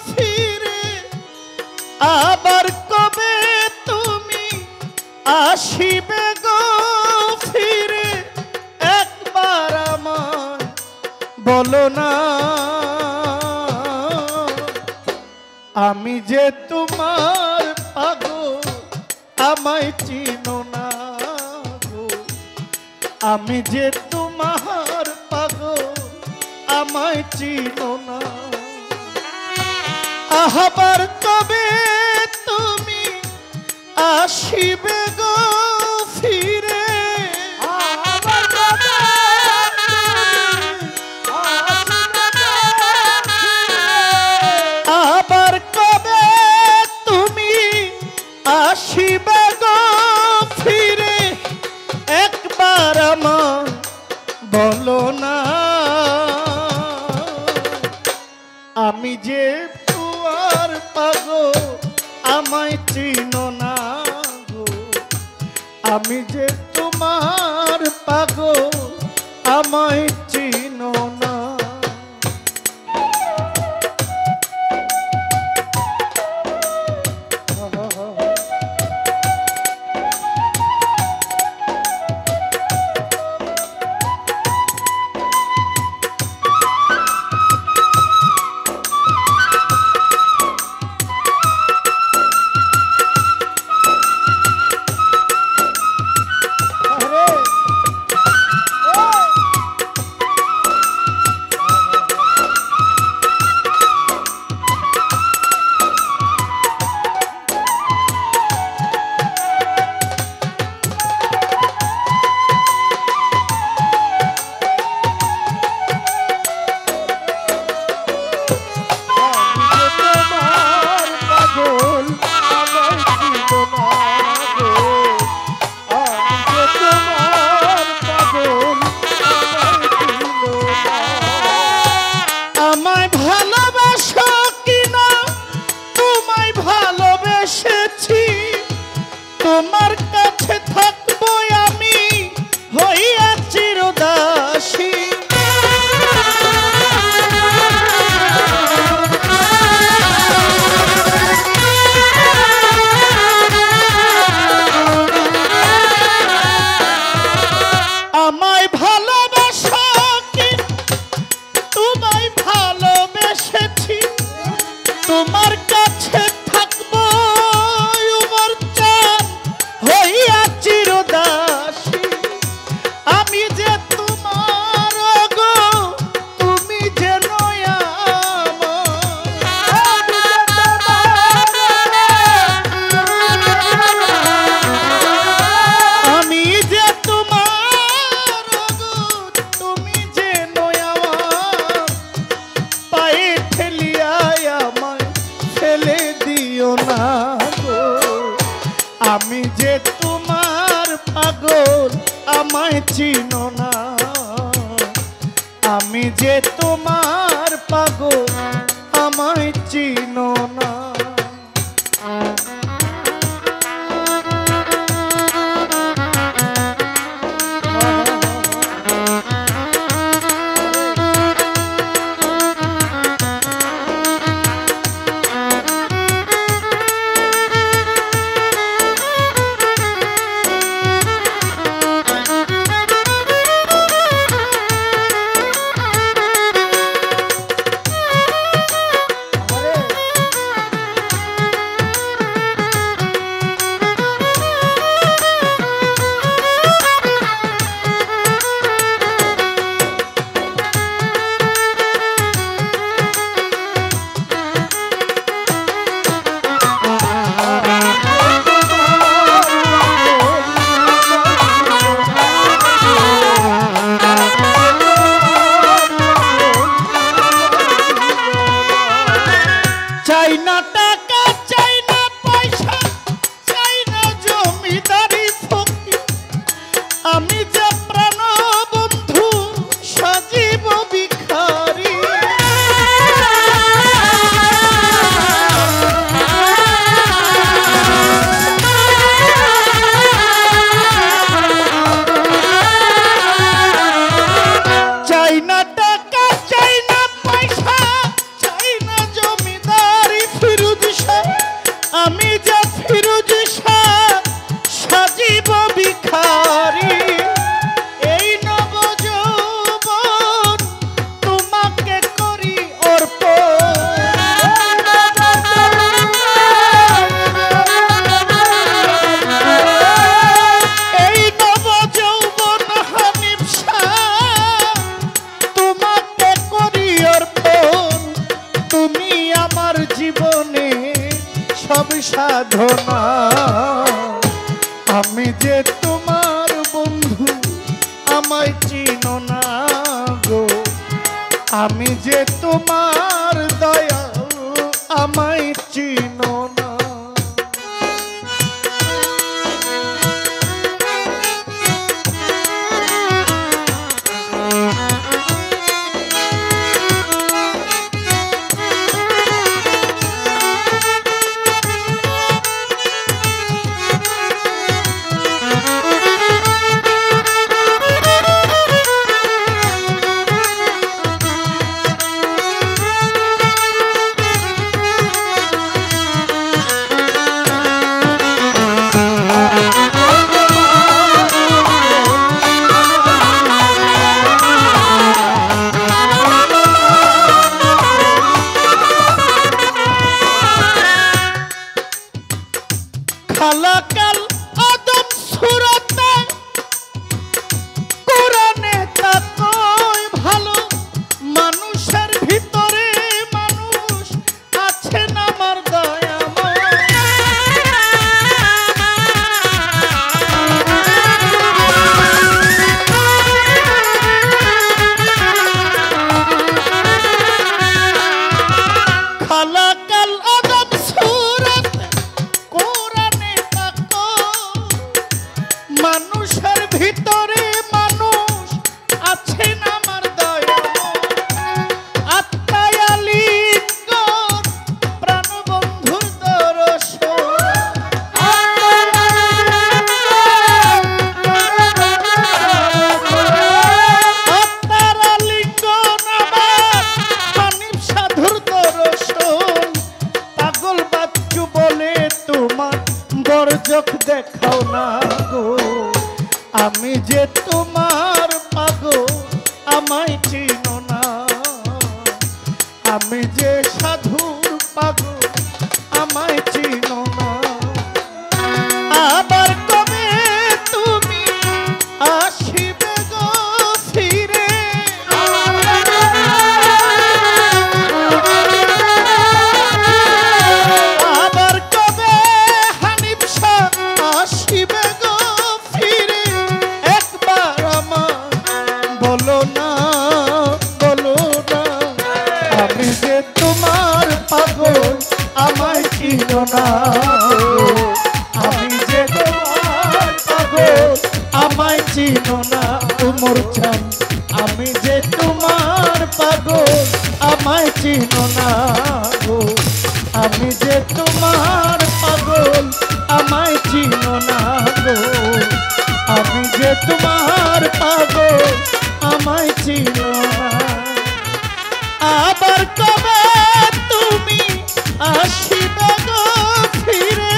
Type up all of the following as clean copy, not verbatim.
ফিরে আবার কবে তুমি আসিবে গো ফিরে একবার আমায় বলো না আমি যে তোমার পাগল আমায় চিনো না গো আমি যে তোমার পাগল আমায় চিনো না আবার কবে তুমি আসিবে গো ফিরে আবার কবে আবার কবে তুমি আসিবে গো ফিরে একবার আমায় বলো না আমি যে তোমার পাগল আমায় চিনো না গো আমি যে তোমার পাগল আমায় চিনো না তোমার কাছে থাকবো আমি হইয়া চিরদাসী আমায় ভালোবাসো কি তোমায় ভালোবেসেছি তোমার কাছে থাকবো উমর চাঁদ হইয়া চিরদাসী আমি যে তোমার গো তুমি যে নয়া আমি যে তোমার গো তুমি যে নয়া পায়ে ঠেলিয়া আমায় ফেলে দিও না গো আমি যে তোমার পাগল আমায় চিনো না আমি যে তোমার পাগল আমায় চিনো না আমি যে প্রাণ বন্ধু সজীব ভিখারি চাই না টাকা চাই না পয়সা চাই না জমিদার আমার জীবনে সব সাধনা। আমি যে তোমার বন্ধু আমায় চিনো না গো, আমি যে তোমার দয়াল আমায় চিনো না। খালাকাল আদম সুরতে কোরআনে তাকয় ভালো, মানুষের ভিতরে মানুষ আছেন আমার দয়াময়। খালাকাল আদম সুরতে মানুষের ভিতরে মানুষ আছেন আমার দয়াময়। আত্মায় আলিঙ্গন প্রাণবন্ধুর দর্শন, আত্মার আলিঙ্গন আমার হানিফ সাধুর দর্শন। পাগল বাচ্চু বলে তোমার বরজক দেখাও না গো, আমি যে তোমার পাগল আমায় চিনো না। আমি যে সাধুর পাগল আমায় চিনো না। আবার কবে তুমি আসিবে গো ফিরে, আবার কবে হানিফ শাহ আসিবে গো ফিরে। একবার আমার বলো না, বলো না, আমি যে তোমার পাগল আমায় চিনো না। আমি যে তোমার পাগল আমায় চিনো না। উমর চান আমি যে তোমার পাগল আমায় চিনো না গো, আমি যে তোমার পাগল আমায় চিনো না গো, আমি যে তোমার পাগল আমায় চিনো না। আবার কবে তুমি আসিবে গো ফিরে,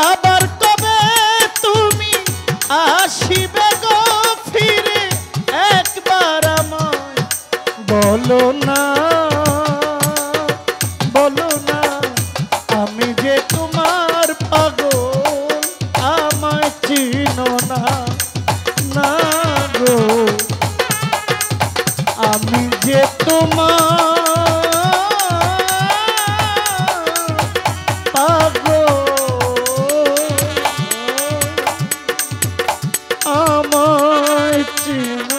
আবার কবে তুমি আসিবে গো ফিরে। একবার আমায় বলো না, বলো না, আমি যে তোমার পাগল আমায় চিনো না, না গো, আমি যে তোমার পাগল আমায় চিনো